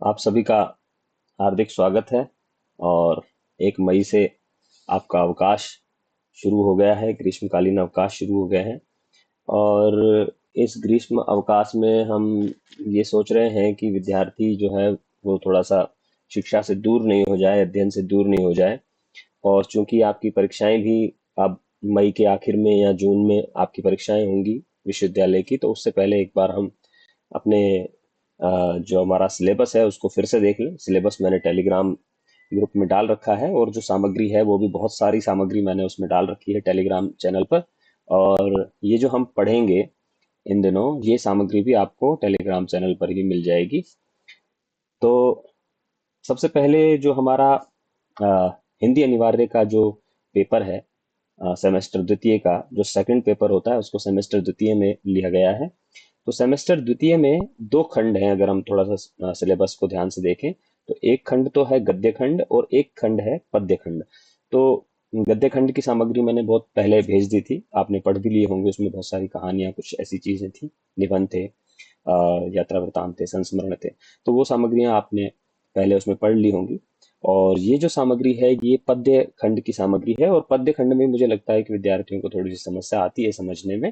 आप सभी का हार्दिक स्वागत है। और 1 मई से आपका अवकाश शुरू हो गया है, ग्रीष्मकालीन अवकाश शुरू हो गया है। और इस ग्रीष्म अवकाश में हम ये सोच रहे हैं कि विद्यार्थी जो है वो थोड़ा सा शिक्षा से दूर नहीं हो जाए, अध्ययन से दूर नहीं हो जाए। और चूंकि आपकी परीक्षाएं भी अब मई के आखिर में या जून में आपकी परीक्षाएं होंगी विश्वविद्यालय की, तो उससे पहले एक बार हम अपने जो हमारा सिलेबस है उसको फिर से देख लें। सिलेबस मैंने टेलीग्राम ग्रुप में डाल रखा है, और जो सामग्री है वो भी बहुत सारी सामग्री मैंने उसमें डाल रखी है टेलीग्राम चैनल पर। और ये जो हम पढ़ेंगे इन दिनों, ये सामग्री भी आपको टेलीग्राम चैनल पर ही मिल जाएगी। तो सबसे पहले जो हमारा हिंदी अनिवार्य का जो पेपर है, सेमेस्टर द्वितीय का जो सेकंड पेपर होता है, उसको सेमेस्टर द्वितीय में लिया गया है। तो सेमेस्टर द्वितीय में 2 खंड हैं। अगर हम थोड़ा सा सिलेबस को ध्यान से देखें तो एक खंड तो है गद्य खंड और एक खंड है पद्य खंड। तो गद्य खंड की सामग्री मैंने बहुत पहले भेज दी थी, आपने पढ़ भी लिए होंगे। उसमें बहुत सारी कहानियां, कुछ ऐसी चीजें थी, निबंध थे, यात्रा वृतांत थे, संस्मरण थे। तो वो सामग्रियां आपने पहले उसमें पढ़ ली होंगी। और ये जो सामग्री है ये पद्य खंड की सामग्री है, और पद्य खंड में मुझे लगता है कि विद्यार्थियों को थोड़ी सी समस्या आती है समझने में।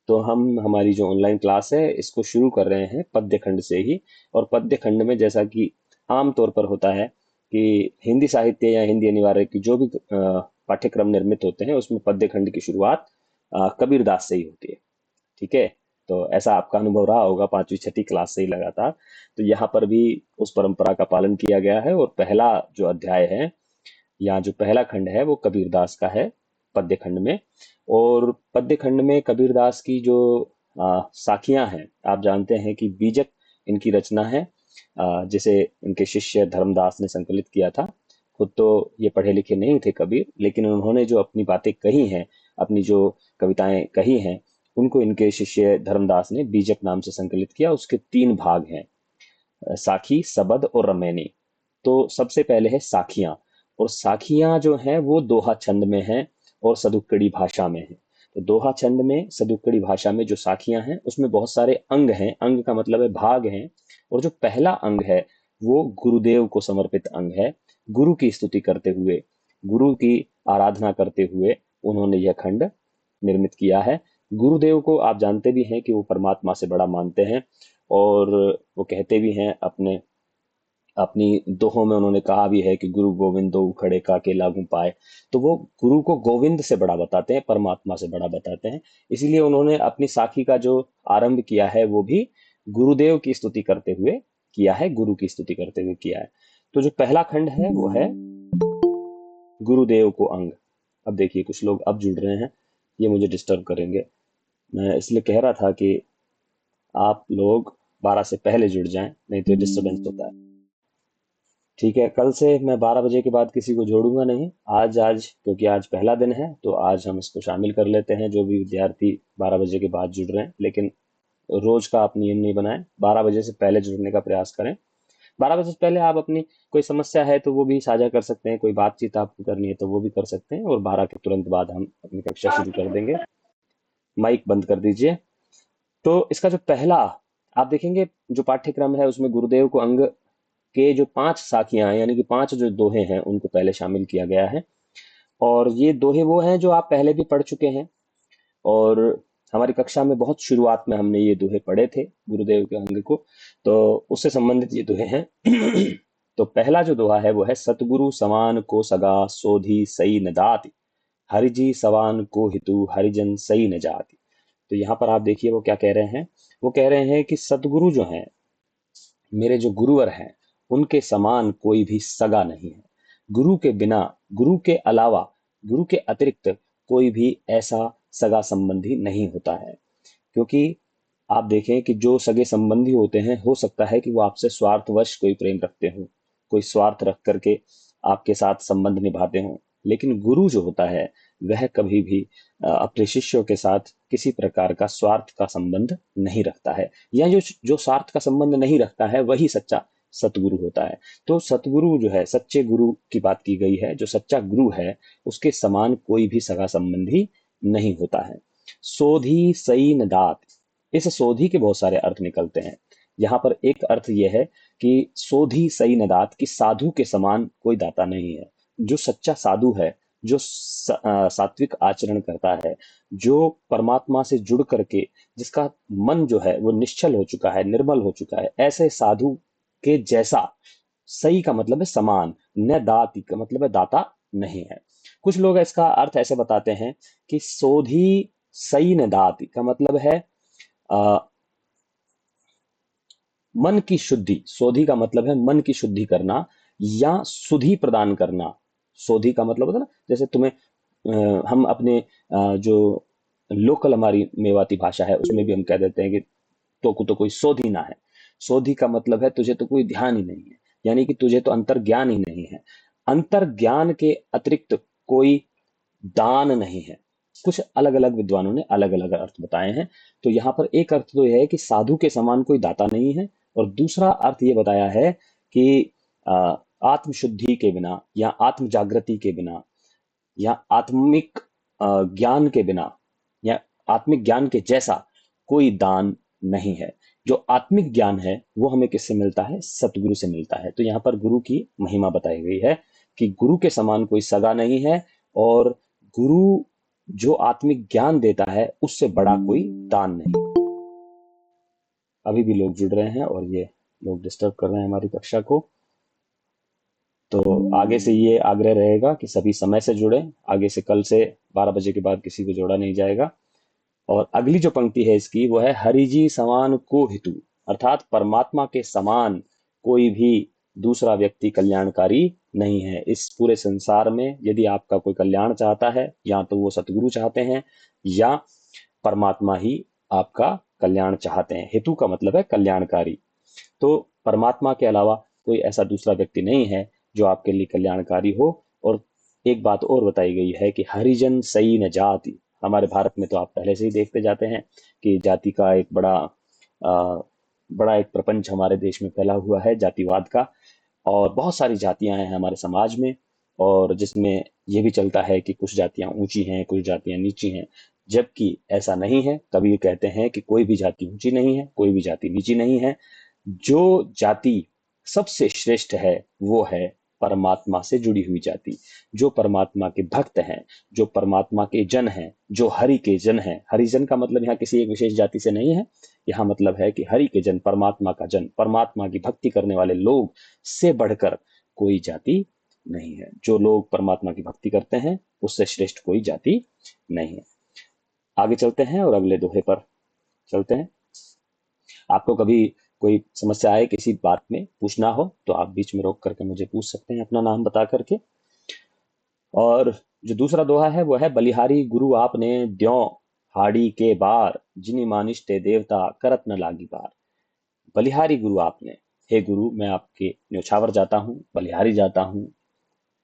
तो हम हमारी जो ऑनलाइन क्लास है इसको शुरू कर रहे हैं पद्य खंड से ही। और पद्य खंड में जैसा कि आम तौर पर होता है कि हिंदी साहित्य या हिंदी अनिवार्य की जो भी पाठ्यक्रम निर्मित होते हैं उसमें पद्य खंड की शुरुआत कबीरदास से ही होती है। ठीक है। तो ऐसा आपका अनुभव रहा होगा 5वीं 6वीं क्लास से ही लगातार। तो यहाँ पर भी उस परंपरा का पालन किया गया है, और पहला जो अध्याय है या जो पहला खंड है वो कबीरदास का है पद्य खंड में। और पद्य खंड में कबीरदास की जो साखियां हैं, आप जानते हैं कि बीजक इनकी रचना है, जिसे इनके शिष्य धर्मदास ने संकलित किया था। खुद तो ये पढ़े लिखे नहीं थे कबीर, लेकिन उन्होंने जो अपनी बातें कही हैं, अपनी जो कविताएं कही हैं, उनको इनके शिष्य धर्मदास ने बीजक नाम से संकलित किया। उसके 3 भाग हैं, साखी, सबद और रमैनी। तो सबसे पहले है साखियां। और साखियां जो हैं वो दोहा छंद में हैं और सदुक्कड़ी भाषा में है। तो दोहा छंद में, सदुक्कड़ी भाषा में जो साखियां हैं उसमें बहुत सारे अंग हैं। अंग का मतलब है भाग हैं। और जो पहला अंग है वो गुरुदेव को समर्पित अंग है। गुरु की स्तुति करते हुए, गुरु की आराधना करते हुए उन्होंने यह खंड निर्मित किया है। गुरुदेव को आप जानते भी हैं कि वो परमात्मा से बड़ा मानते हैं। और वो कहते भी हैं अपने अपनी दोहों में, उन्होंने कहा भी है कि गुरु गोविंद दो उखड़े का के लागू पाए। तो वो गुरु को गोविंद से बड़ा बताते हैं, परमात्मा से बड़ा बताते हैं। इसीलिए उन्होंने अपनी साखी का जो आरंभ किया है वो भी गुरुदेव की स्तुति करते हुए किया है, गुरु की स्तुति करते हुए किया है। तो जो पहला खंड है वो है गुरुदेव को अंग। अब देखिए कुछ लोग अब जुड़ रहे हैं, ये मुझे डिस्टर्ब करेंगे। मैं इसलिए कह रहा था कि आप लोग 12 से पहले जुड़ जाएं, नहीं तो डिस्टरबेंस होता है। ठीक है, कल से मैं 12 बजे के बाद किसी को जोड़ूंगा नहीं। आज क्योंकि आज पहला दिन है तो आज हम इसको शामिल कर लेते हैं, जो भी विद्यार्थी 12 बजे के बाद जुड़ रहे हैं। लेकिन रोज का आप नियम नहीं बनाएं, 12 बजे से पहले जुड़ने का प्रयास करें। 12 बजे से पहले आप अपनी कोई समस्या है तो वो भी साझा कर सकते हैं, कोई बातचीत आपको करनी है तो वो भी कर सकते हैं। और 12 के तुरंत बाद हम अपनी कक्षा शुरू कर देंगे। माइक बंद कर दीजिए। तो इसका जो पहला आप देखेंगे जो पाठ्यक्रम है उसमें गुरुदेव को अंग के जो 5 साखियां हैं, यानी कि 5 जो दोहे हैं, उनको पहले शामिल किया गया है। और ये दोहे वो हैं जो आप पहले भी पढ़ चुके हैं। और हमारी कक्षा में बहुत शुरुआत में हमने ये दोहे पढ़े थे गुरुदेव के अंग को। तो उससे संबंधित ये दोहे हैं। तो पहला जो दोहा है वो है, सतगुरु समान को सगा सोधी सई न दाति, हरिजी सवान को हितु हरिजन सई न जाति। तो यहाँ पर आप देखिए वो क्या कह रहे हैं। वो कह रहे हैं कि सतगुरु जो हैं, मेरे जो गुरुवर हैं, उनके समान कोई भी सगा नहीं है। गुरु के बिना, गुरु के अलावा, गुरु के अतिरिक्त कोई भी ऐसा सगा संबंधी नहीं होता है। क्योंकि आप देखें कि जो सगे संबंधी होते हैं, हो सकता है कि वो आपसे स्वार्थवश कोई प्रेम रखते हो, कोई स्वार्थ रख करके आपके साथ संबंध निभाते हों। लेकिन गुरु जो होता है वह कभी भी अपने शिष्यों के साथ किसी प्रकार का स्वार्थ का संबंध नहीं रखता है। या जो जो स्वार्थ का संबंध नहीं रखता है वही सच्चा सतगुरु होता है। तो सतगुरु जो है, सच्चे गुरु की बात की गई है, जो सच्चा गुरु है उसके समान कोई भी सगा संबंधी नहीं होता है। सोधी सई न दात, इस सोधी के बहुत सारे अर्थ निकलते हैं। यहाँ पर एक अर्थ यह है कि सोधी सई न दात, कि साधु के समान कोई दाता नहीं है। जो सच्चा साधु है, जो सात्विक आचरण करता है, जो परमात्मा से जुड़ करके जिसका मन जो है वो निश्चल हो चुका है, निर्मल हो चुका है, ऐसे साधु के जैसा, सही का मतलब है समान, न दाति का मतलब है दाता नहीं है। कुछ लोग इसका अर्थ ऐसे बताते हैं कि सोधी सई न दाति का मतलब है अ, मन की शुद्धि। सोधी का मतलब है मन की शुद्धि करना या सुधि प्रदान करना। सोधी का मतलब होता है ना, जैसे तुम्हें हम अपने जो लोकल हमारी मेवाती भाषा है उसमें भी हम कह देते हैं कि तो को तो कोई सोधी ना है। सोधी का मतलब है तुझे तो कोई ध्यान ही नहीं है, यानी कि तुझे तो अंतर ज्ञान ही नहीं है। अंतर ज्ञान के अतिरिक्त कोई दान नहीं है। कुछ अलग अलग विद्वानों ने अलग अलग अर्थ बताए हैं। तो यहाँ पर एक अर्थ तो यह है कि साधु के समान कोई दाता नहीं है, और दूसरा अर्थ ये बताया है कि अ, आत्मशुद्धि के बिना या आत्म जागृति के बिना या आत्मिक ज्ञान के बिना या आत्मिक ज्ञान के जैसा कोई दान नहीं है। जो आत्मिक ज्ञान है वो हमें किससे मिलता है? सतगुरु से मिलता है। तो यहाँ पर गुरु की महिमा बताई गई है कि गुरु के समान कोई सगा नहीं है, और गुरु जो आत्मिक ज्ञान देता है उससे बड़ा कोई दान नहीं। अभी भी लोग जुड़ रहे हैं और ये लोग डिस्टर्ब कर रहे हैं हमारी कक्षा को। तो आगे से ये आग्रह रहेगा कि सभी समय से जुड़ें। आगे से कल से 12 बजे के बाद किसी को जोड़ा नहीं जाएगा। और अगली जो पंक्ति है इसकी वो है हरि जी समान को हितु, अर्थात परमात्मा के समान कोई भी दूसरा व्यक्ति कल्याणकारी नहीं है। इस पूरे संसार में यदि आपका कोई कल्याण चाहता है, या तो वो सतगुरु चाहते हैं या परमात्मा ही आपका कल्याण चाहते हैं। हेतु का मतलब है कल्याणकारी। तो परमात्मा के अलावा कोई ऐसा दूसरा व्यक्ति नहीं है जो आपके लिए कल्याणकारी हो। और एक बात और बताई गई है कि हरिजन सई न जाति। हमारे भारत में तो आप पहले से ही देखते जाते हैं कि जाति का एक बड़ा एक प्रपंच हमारे देश में फैला हुआ है, जातिवाद का। और बहुत सारी जातियां हैं हमारे समाज में, और जिसमें ये भी चलता है कि कुछ जातियां ऊंची हैं, कुछ जातियां नीची हैं। जबकि ऐसा नहीं है। कभी कहते हैं कि कोई भी जाति ऊंची नहीं है, कोई भी जाति नीची नहीं है। जो जाति सबसे श्रेष्ठ है वो है परमात्मा से जुड़ी हुई जाति। जो परमात्मा के भक्त हैं, जो परमात्मा के जन हैं, जो हरि के जन हैं। हरिजन का मतलब यहाँ किसी एक विशेष जाति से नहीं है। यहाँ मतलब है कि हरि के जन, परमात्मा का जन, परमात्मा की भक्ति करने वाले लोग से बढ़कर कोई जाति नहीं है। जो लोग परमात्मा की भक्ति करते हैं उससे श्रेष्ठ कोई जाति नहीं है। आगे चलते हैं और अगले दोहे पर चलते हैं। आपको कभी कोई समस्या आए किसी बात में, पूछना हो तो आप बीच में रोक करके मुझे पूछ सकते हैं अपना नाम बता करके। और जो दूसरा दोहा है वो है बलिहारी गुरु आपने द्यों हाड़ी के बार, जिनि मानिश ते देवता करत न लागी बार। बलिहारी गुरु आपने, हे गुरु मैं आपके न्योछावर जाता हूँ, बलिहारी जाता हूँ,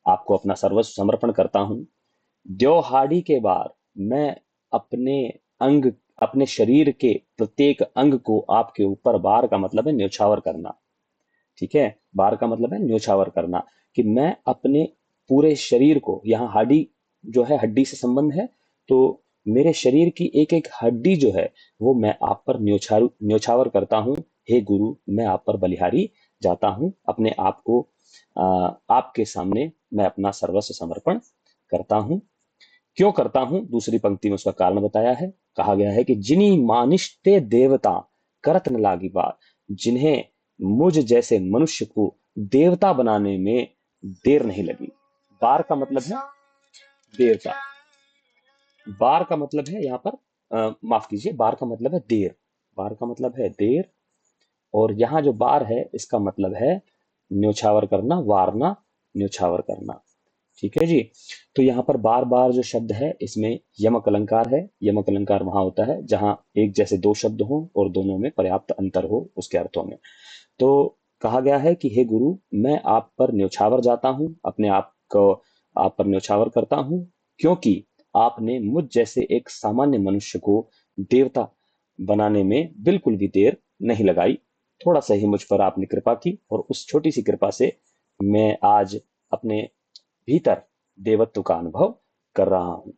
आपको अपना सर्वस्व समर्पण करता हूँ। द्योहाड़ी के बार, मैं अपने अंग, अपने शरीर के प्रत्येक अंग को आपके ऊपर, बार का मतलब है न्योछावर करना। ठीक है, बार का मतलब है न्योछावर करना, कि मैं अपने पूरे शरीर को, यहाँ हड्डी जो है, हड्डी से संबंध है, तो मेरे शरीर की एक एक हड्डी जो है वो मैं आप पर न्योछावर करता हूँ। हे गुरु मैं आप पर बलिहारी जाता हूँ, अपने आप को आपके सामने मैं अपना सर्वस्व समर्पण करता हूँ। क्यों करता हूं? दूसरी पंक्ति में उसका कारण बताया है। कहा गया है कि जिनी मानिष्टे देवता करत न लागी बार, जिन्हें मुझ जैसे मनुष्य को देवता बनाने में देर नहीं लगी। बार का मतलब है देवता। बार का मतलब है यहाँ पर माफ कीजिए, बार का मतलब है देर। बार का मतलब है देर, और यहाँ जो बार है इसका मतलब है न्योछावर करना, वारना, न्योछावर करना। ठीक है जी। तो यहाँ पर बार बार जो शब्द है इसमें यमक अलंकार है। यमक अलंकार वहां होता है जहां एक जैसे दो शब्द हो और दोनों में पर्याप्त अंतर हो उसके अर्थों में। तो कहा गया है कि हे गुरु मैं आप पर न्योछावर जाता हूँ, अपने आप को आप पर न्योछावर करता हूँ, क्योंकि आपने मुझ जैसे एक सामान्य मनुष्य को देवता बनाने में बिल्कुल भी देर नहीं लगाई। थोड़ा सा ही मुझ पर आपने कृपा की, और उस छोटी सी कृपा से मैं आज अपने भीतर देवत्व का अनुभव कर रहा हूं।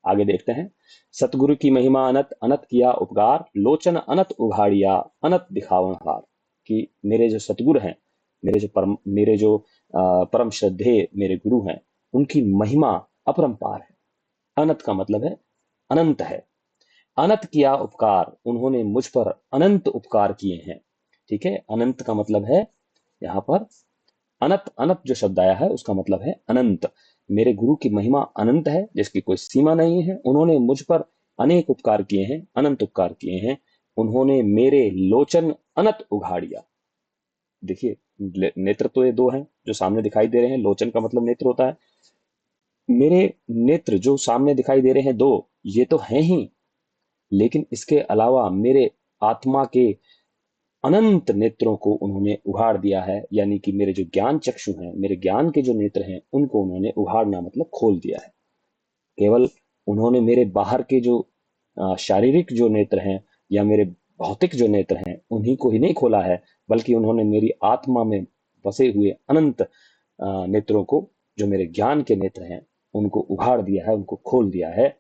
आगे देखते हैं। सतगुरु की महिमा अनत, अनत किया उपकार, लोचन अनत उघाड़िया, अनत दिखावन हार। कि मेरे जो सतगुरु हैं, मेरे जो परम श्रद्धेय मेरे गुरु हैं, उनकी महिमा अपरंपार है। अनत का मतलब है अनंत है। अनंत किया उपकार, उन्होंने मुझ पर अनंत उपकार किए हैं। ठीक है, अनंत का मतलब है यहाँ पर अनंत, अनंत जो शब्द आया है उसका मतलब है अनंत। मेरे गुरु की महिमा अनंत है, जिसकी कोई सीमा नहीं है। उन्होंने मुझ पर अनेक उपकार किए हैं, अनंत उपकार किए हैं। उन्होंने मेरे लोचन अनंत उघाड़िया। देखिए, नेत्र तो ये दो हैं जो सामने दिखाई दे रहे हैं। लोचन का मतलब नेत्र होता है। मेरे नेत्र जो सामने दिखाई दे रहे हैं दो, ये तो हैं ही, लेकिन इसके अलावा मेरे आत्मा के अनंत नेत्रों को उन्होंने उघाड़ दिया है। यानी कि मेरे जो ज्ञान चक्षु हैं, मेरे ज्ञान के जो नेत्र हैं, उनको उन्होंने उघाड़ना मतलब खोल दिया है। केवल उन्होंने मेरे बाहर के जो शारीरिक जो नेत्र हैं या मेरे भौतिक जो नेत्र हैं, उन्हीं को ही नहीं खोला है, बल्कि उन्होंने मेरी आत्मा में बसे हुए अनंत नेत्रों को, जो मेरे ज्ञान के नेत्र हैं, उनको उघाड़ दिया है, उनको खोल दिया है।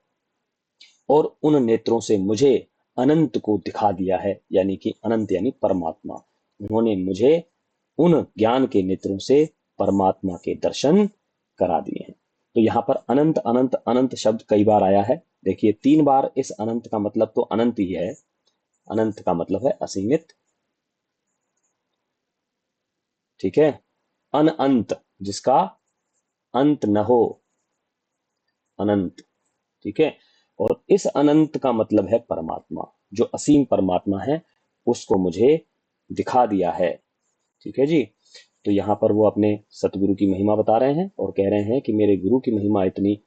और उन नेत्रों से मुझे अनंत को दिखा दिया है। यानी कि अनंत यानी परमात्मा। उन्होंने मुझे उन ज्ञान के नेत्रों से परमात्मा के दर्शन करा दिए हैं। तो यहाँ पर अनंत अनंत अनंत शब्द कई बार आया है। देखिए, 3 बार इस अनंत का मतलब तो अनंत ही है। अनंत का मतलब है असीमित। ठीक है, अनंत जिसका अंत न हो, अनंत। ठीक है, और इस अनंत का मतलब है परमात्मा। जो असीम परमात्मा है, उसको मुझे दिखा दिया है। ठीक है जी। तो यहाँ पर वो अपने सतगुरु की महिमा बता रहे हैं और कह रहे हैं कि मेरे गुरु की महिमा इतनी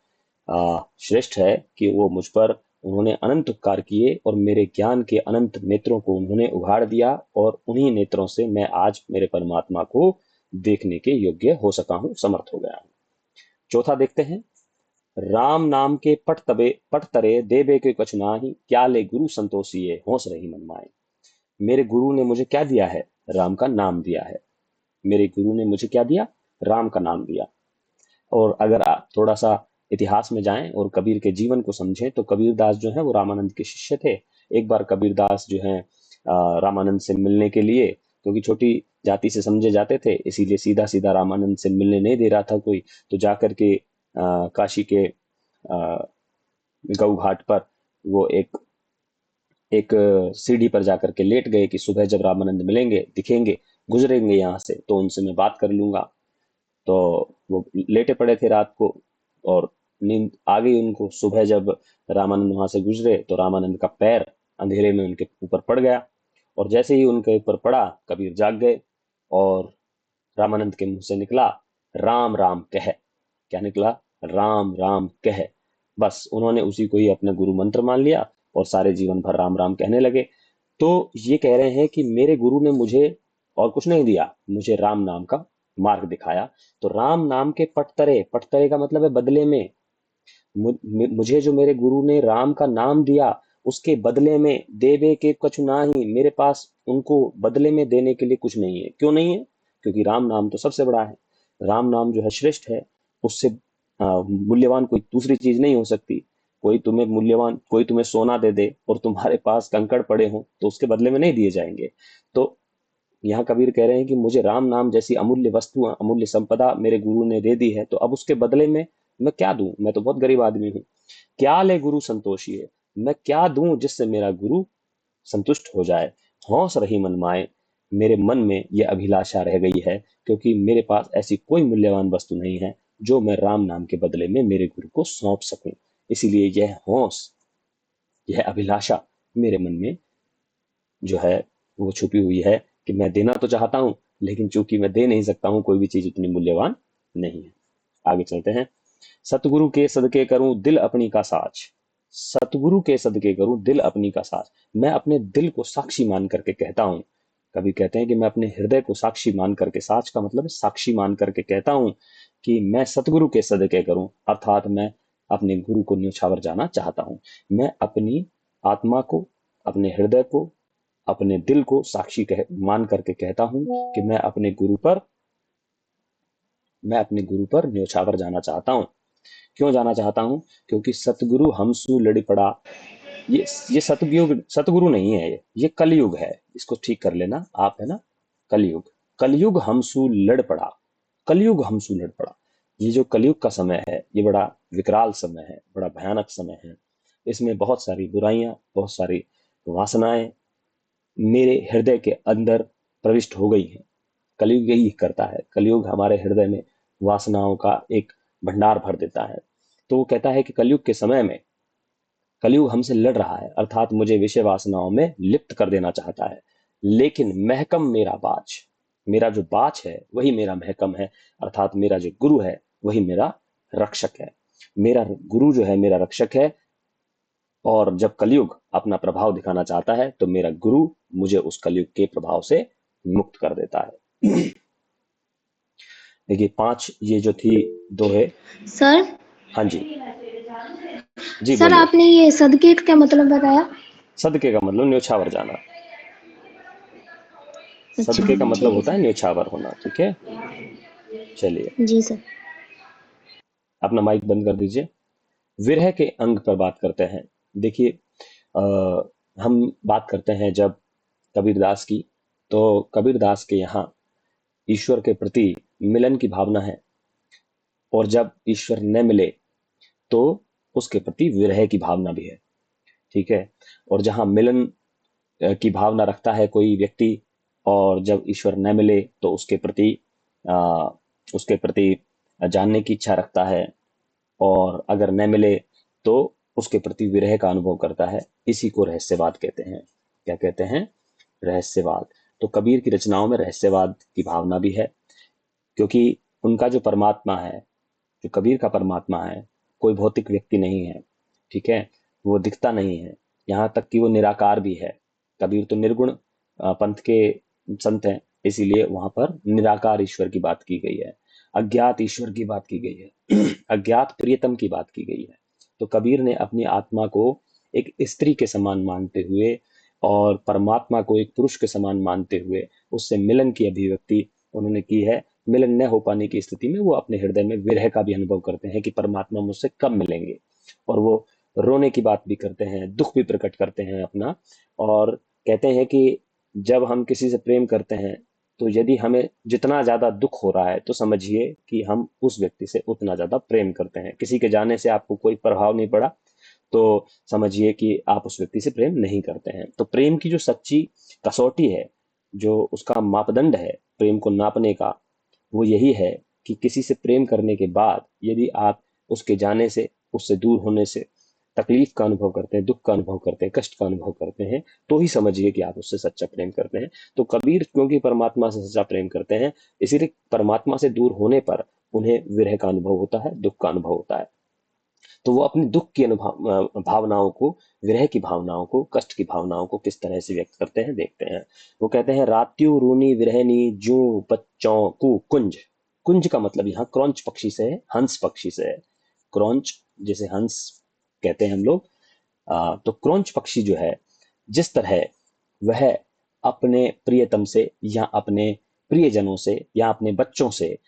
श्रेष्ठ है कि वो मुझ पर उन्होंने अनंत उपकार किए और मेरे ज्ञान के अनंत नेत्रों को उन्होंने उघाड़ दिया, और उन्हीं नेत्रों से मैं आज मेरे परमात्मा को देखने के योग्य हो सका हूं, समर्थ हो गया हूं। चौथा देखते हैं। राम नाम के पट तरे देबे के कछु नाहि, क्या ले गुरु संतोषिए होस रही मन माए। मेरे गुरु ने मुझे क्या दिया है? राम का नाम दिया है। मेरे गुरु ने मुझे क्या दिया? राम का नाम दिया। और अगर आप थोड़ा सा इतिहास में जाएं और कबीर के जीवन को समझें, तो कबीरदास जो है वो रामानंद के शिष्य थे। एक बार कबीरदास जो है रामानंद से मिलने के लिए, क्योंकि छोटी जाति से समझे जाते थे, इसीलिए सीधा सीधा रामानंद से मिलने नहीं दे रहा था कोई, तो जाकर के काशी के गऊ घाट पर वो एक एक सीढ़ी पर जाकर के लेट गए कि सुबह जब रामानंद मिलेंगे, दिखेंगे, गुजरेंगे यहाँ से, तो उनसे मैं बात कर लूंगा। तो वो लेटे पड़े थे रात को, और नींद आ गई उनको। सुबह जब रामानंद वहां से गुजरे, तो रामानंद का पैर अंधेरे में उनके ऊपर पड़ गया, और जैसे ही उनके ऊपर पड़ा, कबीर जाग गए, और रामानंद के मुंह से निकला, राम राम कह। क्या निकला? राम राम कह। बस उन्होंने उसी को ही अपना गुरु मंत्र मान लिया और सारे जीवन भर राम राम कहने लगे। तो ये कह रहे हैं कि मेरे गुरु ने मुझे और कुछ नहीं दिया, मुझे राम नाम का मार्ग दिखाया। तो राम नाम के पटतरे, पटतरे का मतलब है बदले में। मुझे जो मेरे गुरु ने राम का नाम दिया, उसके बदले में देवे के कुछ ना ही, मेरे पास उनको बदले में देने के लिए कुछ नहीं है। क्यों नहीं है? क्योंकि राम नाम तो सबसे बड़ा है। राम नाम जो है श्रेष्ठ है। उससे मूल्यवान कोई दूसरी चीज नहीं हो सकती। कोई तुम्हें सोना दे दे और तुम्हारे पास कंकड़ पड़े हों, तो उसके बदले में नहीं दिए जाएंगे। तो यहाँ कबीर कह रहे हैं कि मुझे राम नाम जैसी अमूल्य वस्तु, अमूल्य संपदा मेरे गुरु ने दे दी है, तो अब उसके बदले में मैं क्या दूं? मैं तो बहुत गरीब आदमी हूँ। क्या ले गुरु संतोषी है, मैं क्या दूं जिससे मेरा गुरु संतुष्ट हो जाए। हौस रही मन माए, मेरे मन में यह अभिलाषा रह गई है, क्योंकि मेरे पास ऐसी कोई मूल्यवान वस्तु नहीं है जो मैं राम नाम के बदले में मेरे गुरु को सौंप सकूं। इसीलिए यह हौस, यह अभिलाषा मेरे मन में जो है वो छुपी हुई है, कि मैं देना तो चाहता हूं, लेकिन चूंकि मैं दे नहीं सकता हूं, कोई भी चीज इतनी मूल्यवान नहीं है। आगे चलते हैं। सतगुरु के सदके करूं दिल अपनी का साज। सतगुरु के सदके करूं दिल अपनी का साज। मैं अपने दिल को साक्षी मान करके कहता हूं। कभी कहते हैं कि मैं अपने हृदय को साक्षी मान करके, साज का मतलब है साक्षी मान करके कहता हूं कि मैं सतगुरु के सदके करूं, अर्थात मैं अपने गुरु को न्योछावर जाना चाहता हूं। मैं अपनी आत्मा को, अपने हृदय को, अपने दिल को साक्षी मान करके कहता हूं कि मैं अपने गुरु पर न्योछावर जाना चाहता हूं। क्यों जाना चाहता हूँ? क्योंकि सतगुरु हमसू लड़ी पड़ा। ये सतगुरु नहीं है, ये कलयुग है। इसको ठीक कर लेना आप, है ना। कलयुग, कलयुग हमसू लड़ पड़ा, कलयुग हमसू लड़ पड़ा। ये जो कलयुग का समय है, ये बड़ा विकराल समय है, बड़ा भयानक समय है। इसमें बहुत सारी बुराइयां, बहुत सारी वासनाएं मेरे हृदय के अंदर प्रविष्ट हो गई हैं। कलयुग यही करता है, कलयुग हमारे हृदय में वासनाओं का एक भंडार भर देता है। तो वो कहता है कि कलयुग के समय में कलयुग हमसे लड़ रहा है, अर्थात मुझे विषय वासनाओं में लिप्त कर देना चाहता है। लेकिन महकम मेरा बाच, मेरा जो बाच है वही मेरा महकम है, अर्थात मेरा जो गुरु है वही मेरा रक्षक है। मेरा गुरु जो है मेरा रक्षक है। और जब कलयुग अपना प्रभाव दिखाना चाहता है तो मेरा गुरु मुझे उस कलयुग के प्रभाव से मुक्त कर देता है। देखिए, 5 ये जो थी दोहे। सर हाँ जी, जी सर बोलिए। आपने ये सदके का क्या मतलब बताया? सदके का मतलब न्योछावर जाना। अच्छा, सदके का मतलब ठीक है होता है सर। न्योछावर होना, ठीक है। चलिए, जी सर। अपना माइक बंद कर दीजिए। विरह के अंग पर बात करते हैं। देखिए, अ, हम बात करते हैं जब कबीरदास की, तो कबीरदास के यहाँ ईश्वर के प्रति मिलन की भावना है। और जब ईश्वर न मिले तो उसके प्रति विरह की भावना भी है, ठीक है। और जहाँ मिलन की भावना रखता है कोई व्यक्ति, और जब ईश्वर न मिले तो अ, उसके प्रति जानने की इच्छा रखता है, और अगर न मिले तो उसके प्रति विरह का अनुभव करता है। इसी को रहस्यवाद कहते हैं। क्या कहते हैं? रहस्यवाद। तो कबीर की रचनाओं में रहस्यवाद की भावना भी है, क्योंकि उनका जो परमात्मा है, जो कबीर का परमात्मा है, कोई भौतिक व्यक्ति नहीं है, ठीक है। वो दिखता नहीं है, यहाँ तक कि वो निराकार भी है। कबीर तो निर्गुण पंथ के संत हैं, इसीलिए वहां पर निराकार ईश्वर की बात की गई है, अज्ञात ईश्वर की बात की गई है, अज्ञात प्रियतम की बात की गई है। तो कबीर ने अपनी आत्मा को एक स्त्री के समान मानते हुए और परमात्मा को एक पुरुष के समान मानते हुए उससे मिलन की अभिव्यक्ति उन्होंने की है। मिलन न हो पाने की स्थिति में वो अपने हृदय में विरह का भी अनुभव करते हैं कि परमात्मा मुझसे कब मिलेंगे। और वो रोने की बात भी करते हैं, दुख भी प्रकट करते हैं अपना। और कहते हैं कि जब हम किसी से प्रेम करते हैं तो यदि हमें जितना ज्यादा दुख हो रहा है तो समझिए कि हम उस व्यक्ति से उतना ज्यादा प्रेम करते हैं। किसी के जाने से आपको कोई प्रभाव नहीं पड़ा तो समझिए कि आप उस व्यक्ति से प्रेम नहीं करते हैं। तो प्रेम की जो सच्ची कसौटी है, जो उसका मापदंड है प्रेम को नापने का, वो यही है कि किसी से प्रेम करने के बाद यदि आप उसके जाने से, उससे दूर होने से तकलीफ का अनुभव करते हैं, दुख का अनुभव करते हैं, कष्ट का अनुभव करते हैं, तो ही समझिए कि आप उससे सच्चा प्रेम करते हैं। तो कबीर क्योंकि परमात्मा से सच्चा प्रेम करते हैं, इसीलिए परमात्मा से दूर होने पर उन्हें विरह का अनुभव होता है, दुख का अनुभव होता है। तो वो अपनी दुख की अनुभव भावनाओं को, विरह की भावनाओं को, कष्ट की भावनाओं को किस तरह से व्यक्त करते हैं, देखते हैं। वो कहते हैं, रात्यो रूनी विरहनी जू बच्चों को कुंज। कुंज का मतलब यहाँ क्रौंच पक्षी से है, हंस पक्षी से है। क्रौंच जैसे हंस कहते हैं हम लोग। तो क्रौंच पक्षी जो है, जिस तरह वह अपने प्रियतम से या अपने प्रियजनों से या अपने बच्चों से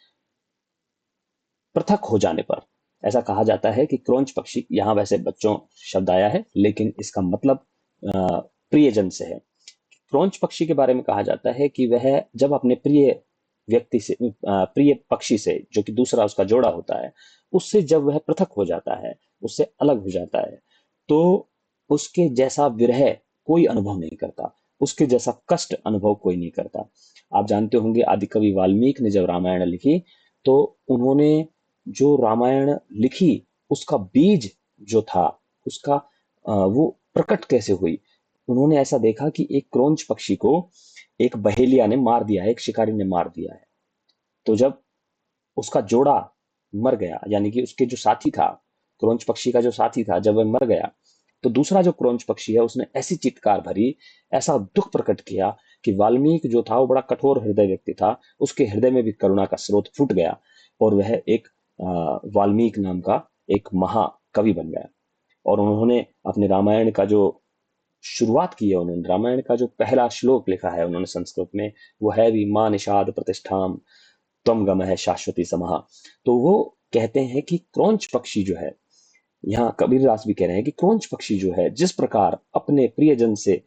पृथक हो जाने पर, ऐसा कहा जाता है कि क्रौंच पक्षी, यहाँ वैसे बच्चों शब्द आया है लेकिन इसका मतलब प्रियजन से है। क्रौंच पक्षी के बारे में कहा जाता है कि वह जब अपने प्रिय व्यक्ति से, प्रिय पक्षी से, जो कि दूसरा उसका जोड़ा होता है, उससे जब वह पृथक हो जाता है, उससे अलग हो जाता है, तो उसके जैसा विरह कोई अनुभव नहीं करता, उसके जैसा कष्ट अनुभव कोई नहीं करता। आप जानते होंगे आदिकवि वाल्मीकि ने जब रामायण लिखी, तो उन्होंने जो रामायण लिखी उसका बीज जो था, उसका वो प्रकट कैसे हुई। उन्होंने ऐसा देखा कि एक क्रौंच पक्षी को एक बहेलिया ने मार दिया है, एक शिकारी ने मार दिया है। तो जब उसका जोड़ा मर गया, यानी कि उसके जो साथी था, क्रौंच पक्षी का जो साथी था, जब वह मर गया, तो दूसरा जो क्रौंच पक्षी है उसने ऐसी चित्कार भरी, ऐसा दुख प्रकट किया कि वाल्मीकि जो था वो बड़ा कठोर हृदय व्यक्ति था, उसके हृदय में भी करुणा का स्रोत फूट गया और वह एक वाल्मीकि नाम का एक महाकवि बन गया। और उन्होंने अपने रामायण का जो शुरुआत की है, उन्होंने रामायण का जो पहला श्लोक लिखा है उन्होंने संस्कृत में, वो है भी माँ निषाद प्रतिष्ठाम त्वम गम है शाश्वती समाह। तो वो कहते हैं कि क्रौंच पक्षी जो है, यहाँ कबीरदास भी कह रहे हैं कि क्रौंच पक्षी जो है जिस प्रकार अपने प्रियजन से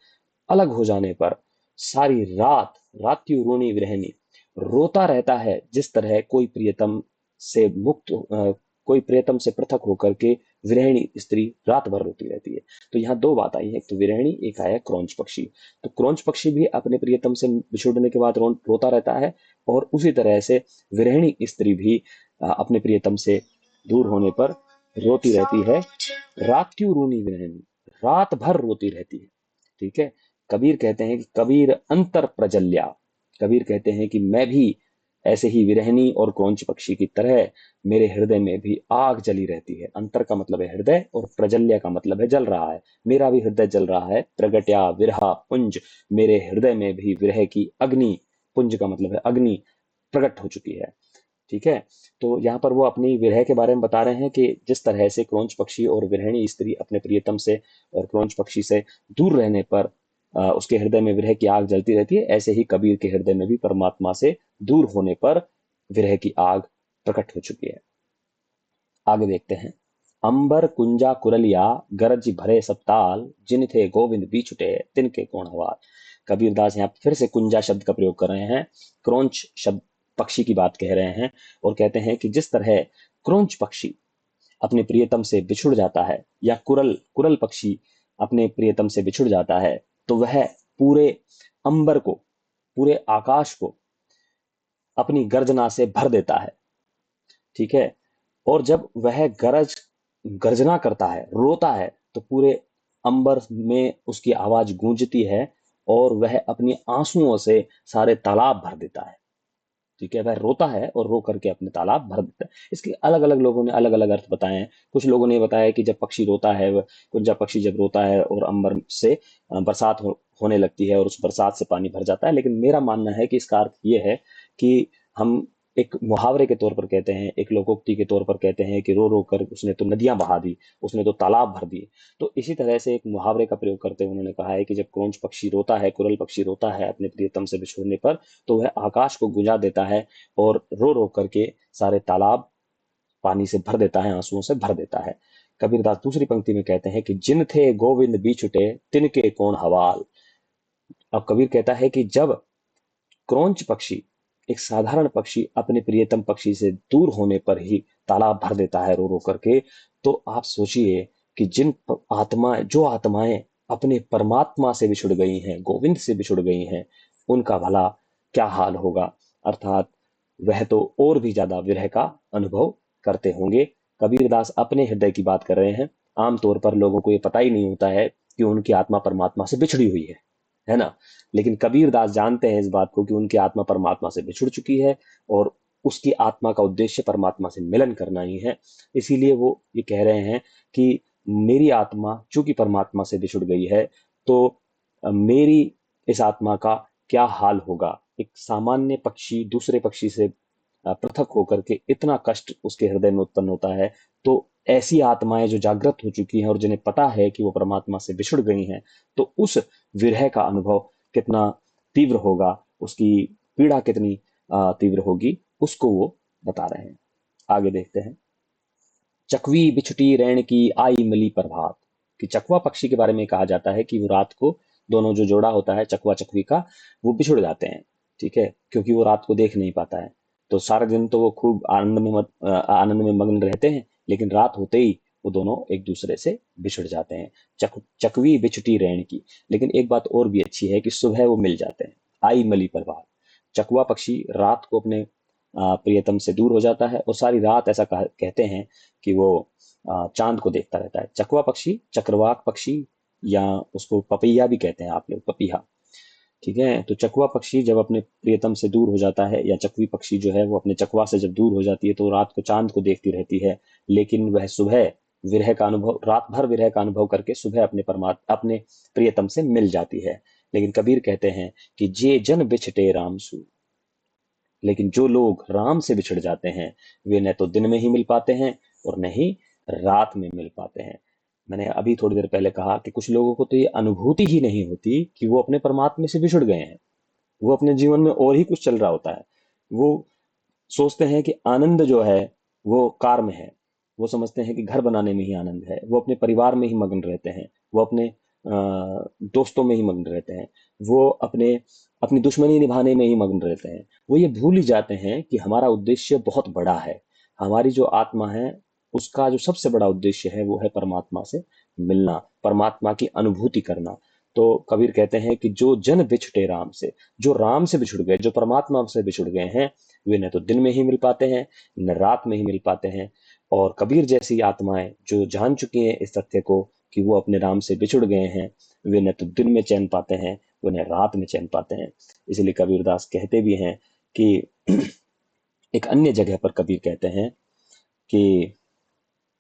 अलग हो जाने पर सारी रात रात्रि रोनी विरहनी रोता रहता है, जिस तरह से मुक्त कोई प्रियतम से पृथक होकर के विरहिणी स्त्री रात भर रोती रहती है। तो यहाँ दो बात आई है, एक तो विरहिणी, एक आया क्रौंच पक्षी। तो क्रौंच पक्षी भी अपने प्रियतम से बिछुड़ने के बाद रोता रहता है, और उसी तरह से विरहिणी स्त्री भी अपने प्रियतम से दूर होने पर रोती रहती है। रात्युं रूनी विरहिणी, रात भर रोती रहती है। ठीक है। कबीर कहते हैं कि कबीर अंतर प्रजल्या, कबीर कहते हैं कि मैं भी ऐसे ही विरहनी और क्रौंच पक्षी की तरह मेरे हृदय में भी आग जली रहती है। अंतर का मतलब है हृदय, और प्रजल्य का मतलब है जल रहा है। मेरा भी हृदय जल रहा है। प्रगट्या विरहा पुंज, मेरे हृदय में भी विरह की अग्नि, पुंज का मतलब है अग्नि, प्रकट हो चुकी है। ठीक है। तो यहाँ पर वो अपनी विरह के बारे में बता रहे हैं कि जिस तरह से क्रौंच पक्षी और विरहिणी स्त्री अपने प्रियतम से और क्रौंच पक्षी से दूर रहने पर उसके हृदय में विरह की आग जलती रहती है, ऐसे ही कबीर के हृदय में भी परमात्मा से दूर होने पर विरह की आग प्रकट हो चुकी है। आगे देखते हैं। अंबर कुंजा कुरलिया, गरज भरे सप्ताल, जिन थे गोविंद बीछुटे, तिनके कौन हवाल। कबीरदास यहाँ फिर से कुंजा शब्द का प्रयोग कर रहे हैं, क्रौंच शब्द पक्षी की बात कह रहे हैं, और कहते हैं कि जिस तरह क्रौंच पक्षी अपने प्रियतम से बिछुड़ जाता है, या कुरल कुरल पक्षी अपने प्रियतम से बिछुड़ जाता है, तो वह पूरे अंबर को, पूरे आकाश को अपनी गर्जना से भर देता है। ठीक है। और जब वह गर्जना करता है, रोता है, तो पूरे अंबर में उसकी आवाज गूंजती है, और वह अपनी आंसुओं से सारे तालाब भर देता है। ठीक है। वह रोता है और रो करके अपने तालाब भर देता है। इसके अलग अलग लोगों ने अलग अलग अर्थ बताए हैं। कुछ लोगों ने बताया कि जब पक्षी रोता है, कुंजा पक्षी जब रोता है और अंबर से बरसात होने लगती है और उस बरसात से पानी भर जाता है। लेकिन मेरा मानना है कि इसका अर्थ ये है कि हम एक मुहावरे के तौर पर कहते हैं, एक लोकोक्ति के तौर पर कहते हैं कि रो रो कर उसने तो नदियां बहा दी, उसने तो तालाब भर दिए। तो इसी तरह से एक मुहावरे का प्रयोग करते हुए उन्होंने कहा है कि जब क्रौंच पक्षी रोता है, कुरल पक्षी रोता है अपने प्रियतम से बिछुड़ने पर, तो वह आकाश को गुंजा देता है, और रो रो करके सारे तालाब पानी से भर देता है, आंसुओं से भर देता है। कबीरदास दूसरी पंक्ति में कहते हैं कि जिन थे गोविंद बिछुटे, तिनके कौन हवाल। अब कबीर कहता है कि जब क्रौंच पक्षी, एक साधारण पक्षी, अपने प्रियतम पक्षी से दूर होने पर ही तालाब भर देता है रो रो करके, तो आप सोचिए कि जो आत्माएं अपने परमात्मा से बिछुड़ गई हैं, गोविंद से बिछुड़ गई हैं, उनका भला क्या हाल होगा। अर्थात वह तो और भी ज्यादा विरह का अनुभव करते होंगे। कबीरदास अपने हृदय की बात कर रहे हैं। आमतौर पर लोगों को ये पता ही नहीं होता है कि उनकी आत्मा परमात्मा से बिछड़ी हुई है ना। लेकिन कबीरदास जानते हैं इस बात को कि उनकी आत्मा परमात्मा से बिछुड़ चुकी है, और उसकी आत्मा का उद्देश्य परमात्मा से मिलन करना ही है। इसीलिए वो ये कह रहे हैं कि मेरी आत्मा चूंकि परमात्मा से बिछुड़ गई है, तो मेरी इस आत्मा का क्या हाल होगा। एक सामान्य पक्षी दूसरे पक्षी से पृथक होकर के इतना कष्ट उसके हृदय में उत्पन्न होता है, तो ऐसी आत्माएं जो जागृत हो चुकी हैं और जिन्हें पता है कि वो परमात्मा से बिछुड़ गई हैं, तो उस विरह का अनुभव कितना तीव्र होगा, उसकी पीड़ा कितनी तीव्र होगी, उसको वो बता रहे हैं। आगे देखते हैं। चकवी बिछुटी रैन की आई मिली प्रभात, कि चकवा पक्षी के बारे में कहा जाता है कि वो रात को, दोनों जो जोड़ा होता है चकवा चकवी का, वो बिछुड़ जाते हैं। ठीक है। क्योंकि वो रात को देख नहीं पाता है, तो सारा दिन तो वो खूब आनंद में मग्न रहते हैं, लेकिन रात होते ही वो दोनों एक दूसरे से बिछुड़ जाते हैं। चकवी बिछुटी रैन की। लेकिन एक बात और भी अच्छी है कि सुबह वो मिल जाते हैं। आई मली प्रभात, चकवा पक्षी रात को अपने प्रियतम से दूर हो जाता है, और सारी रात ऐसा कहते हैं कि वो चांद को देखता रहता है। चकवा पक्षी, चक्रवाक पक्षी, या उसको पपैया भी कहते हैं आप लोग, पपीहा। ठीक है। तो चकवा पक्षी जब अपने प्रियतम से दूर हो जाता है, या चकवी पक्षी जो है वो अपने चकवा से जब दूर हो जाती है, तो रात को चांद को देखती रहती है। लेकिन वह सुबह विरह का अनुभव, रात भर विरह का अनुभव करके सुबह अपने प्रियतम से मिल जाती है। लेकिन कबीर कहते हैं कि जे जन बिछटे रामसू, लेकिन जो लोग राम से बिछड़ जाते हैं, वे न तो दिन में ही मिल पाते हैं और न ही रात में मिल पाते हैं। मैंने अभी थोड़ी देर पहले कहा कि कुछ लोगों को तो ये अनुभूति ही नहीं होती कि वो अपने परमात्मा से बिछुड़ गए हैं। वो अपने जीवन में और ही कुछ चल रहा होता है। वो सोचते हैं कि आनंद जो है वो कार में है, वो समझते हैं कि घर बनाने में ही आनंद है, वो अपने परिवार में ही मग्न रहते हैं, वो अपने दोस्तों में ही मग्न रहते हैं, वो अपने अपनी दुश्मनी निभाने में ही मग्न रहते हैं। वो ये भूल ही जाते हैं कि हमारा उद्देश्य बहुत बड़ा है। हमारी जो आत्मा है, उसका जो सबसे बड़ा उद्देश्य है वो है परमात्मा से मिलना, परमात्मा की अनुभूति करना। तो कबीर कहते हैं कि जो जन बिछुटे राम से, जो राम से बिछुड़ गए, जो परमात्मा से बिछुड़ गए हैं, वे न तो दिन में ही मिल पाते हैं, न रात में ही मिल पाते हैं। और कबीर जैसी आत्माएं जो जान चुकी हैं इस तथ्य को कि वो अपने राम से बिछुड़ गए हैं, वे न तो दिन में चैन पाते हैं, वो न रात में चैन पाते हैं। इसलिए कबीरदास कहते भी हैं कि एक अन्य जगह पर कबीर कहते हैं कि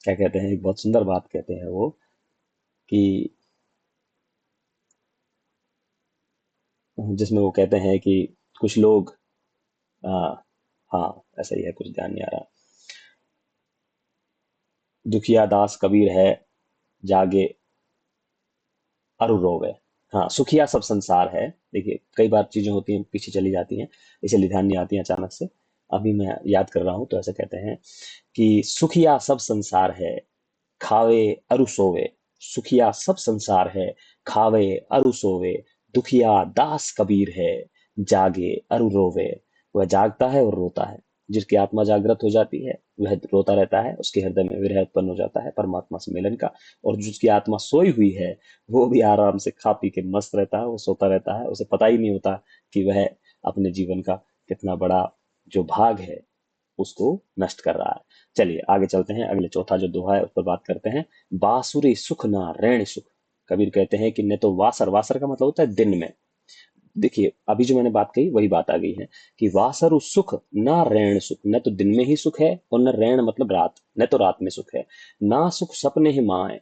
क्या कहते हैं, एक बहुत सुंदर बात कहते हैं वो कि जिसमें वो कहते हैं कि कुछ लोग आ, हाँ ऐसा ही है, कुछ ध्यान नहीं आ रहा। दुखिया दास कबीर है, जागे अरु रोवे। हाँ, सुखिया सब संसार है। देखिए कई बार चीजें होती हैं पीछे चली जाती हैं, इसलिए ध्यान नहीं आती हैं अचानक से। अभी मैं याद कर रहा हूँ तो ऐसे कहते हैं कि सुखिया सब संसार है, खावे अरु सोवे। सुखिया सब संसार है, खावे अरु सोवे। दुखिया दास कबीर है, जागे अरु रोवे। वह जागता है और रोता है। जिसकी आत्मा जागृत हो जाती है वह रोता रहता है, उसके हृदय में विरह उत्पन्न हो जाता है परमात्मा से मिलन का। और जिसकी आत्मा सोई हुई है वो भी आराम से खा पी के मस्त रहता है, वो सोता रहता है, उसे पता ही नहीं होता कि वह अपने जीवन का कितना बड़ा जो भाग है उसको नष्ट कर रहा है। चलिए आगे चलते हैं, अगले चौथा जो दोहा है उस पर बात करते हैं। बासुरी सुख ना रैण सुख। कबीर कहते हैं कि न तो वासर, वासर का मतलब होता है दिन में। देखिए अभी जो मैंने बात कही वही बात आ गई है कि वासरु सुख ना रैण सुख। न तो दिन में ही सुख है और न रैण मतलब रात, न तो रात में सुख है। ना सुख सपने ही माए,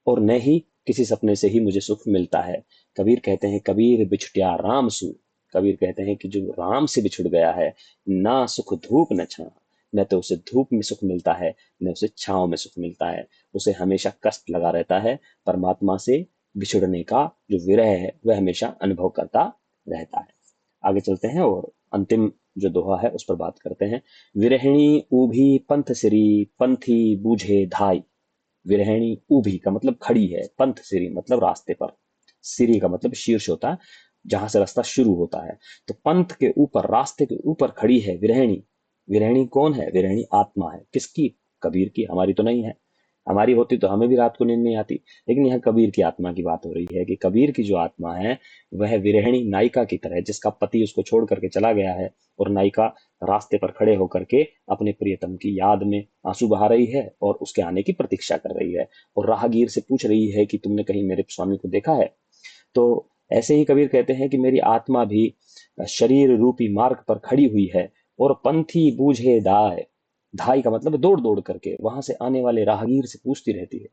और न ही किसी सपने से ही मुझे सुख मिलता है। कबीर कहते हैं कबीर बिछुटिया राम सु। कबीर कहते हैं कि जो राम से बिछुड़ गया है, ना सुख धूप न छां। न तो उसे धूप में सुख मिलता है, न उसे छांव में सुख मिलता है। उसे हमेशा कष्ट लगा रहता है। परमात्मा से बिछुड़ने का जो विरह है वह हमेशा अनुभव करता रहता है। आगे चलते हैं और अंतिम जो दोहा है उस पर बात करते हैं। विरहिणी ऊभी पंथ सिरी, पंथी बूझे धाई। विरहिणी ऊभी का मतलब खड़ी है, पंथ सिरी मतलब रास्ते पर, सिरी का मतलब शीर्ष होता है जहां से रास्ता शुरू होता है। तो पंथ के ऊपर, रास्ते के ऊपर खड़ी है विरहिणी। विरहिणी कौन है? विरहिणी आत्मा है। किसकी? कबीर की, हमारी तो नहीं है। हमारी होती तो हमें भी रात को नींद नहीं आती। लेकिन यहाँ कबीर की आत्मा की बात हो रही है कि कबीर की जो आत्मा है वह विरहिणी नायिका की तरह है, जिसका पति उसको छोड़ करके चला गया है और नायिका रास्ते पर खड़े होकर के अपने प्रियतम की याद में आंसू बहा रही है और उसके आने की प्रतीक्षा कर रही है। और राहगीर से पूछ रही है कि तुमने कहीं मेरे स्वामी को देखा है? तो ऐसे ही कबीर कहते हैं कि मेरी आत्मा भी शरीर रूपी मार्ग पर खड़ी हुई है और पंथी बूझे दाय। धाई का मतलब दौड़ दौड़ करके वहां से आने वाले राहगीर से पूछती रहती है।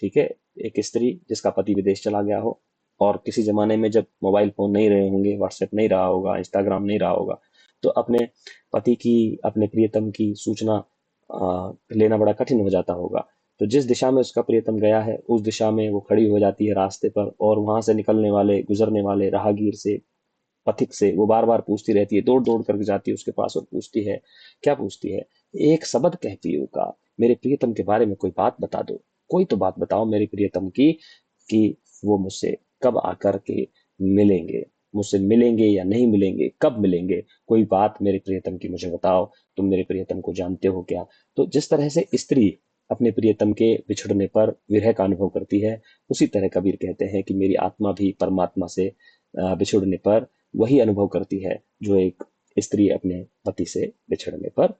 ठीक है, एक स्त्री जिसका पति विदेश चला गया हो और किसी जमाने में जब मोबाइल फोन नहीं रहे होंगे, व्हाट्सएप नहीं रहा होगा, इंस्टाग्राम नहीं रहा होगा, तो अपने पति की, अपने प्रियतम की सूचना लेना बड़ा कठिन हो जाता होगा। तो जिस दिशा में उसका प्रियतम गया है उस दिशा में वो खड़ी हो जाती है रास्ते पर, और वहां से निकलने वाले, गुजरने वाले राहगीर से, पथिक से वो बार बार पूछती रहती है, दौड़ दौड़ करके जाती है उसके पास और पूछती है। क्या पूछती है? एक शब्द कहती है का, मेरे प्रियतम के बारे में कोई बात बता दो। कोई तो बात बताओ मेरे प्रियतम की कि वो मुझसे कब आकर के मिलेंगे, मुझसे मिलेंगे या नहीं मिलेंगे, कब मिलेंगे। कोई बात मेरे प्रियतम की मुझे बताओ, तुम मेरे प्रियतम को जानते हो क्या? तो जिस तरह से स्त्री अपने प्रियतम के बिछड़ने पर विरह का अनुभव करती है, उसी तरह कबीर कहते हैं कि मेरी आत्मा भी परमात्मा से बिछुड़ने पर वही अनुभव करती है जो एक स्त्री अपने पति से बिछड़ने पर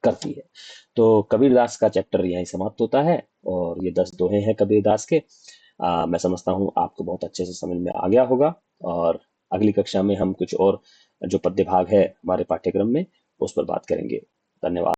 करती है। तो कबीरदास का चैप्टर यहीं समाप्त होता है और ये 10 दोहे हैं कबीरदास के। मैं समझता हूँ आपको बहुत अच्छे से समझ में आ गया होगा। और अगली कक्षा में हम कुछ और जो पद्य भाग है हमारे पाठ्यक्रम में उस पर बात करेंगे। धन्यवाद।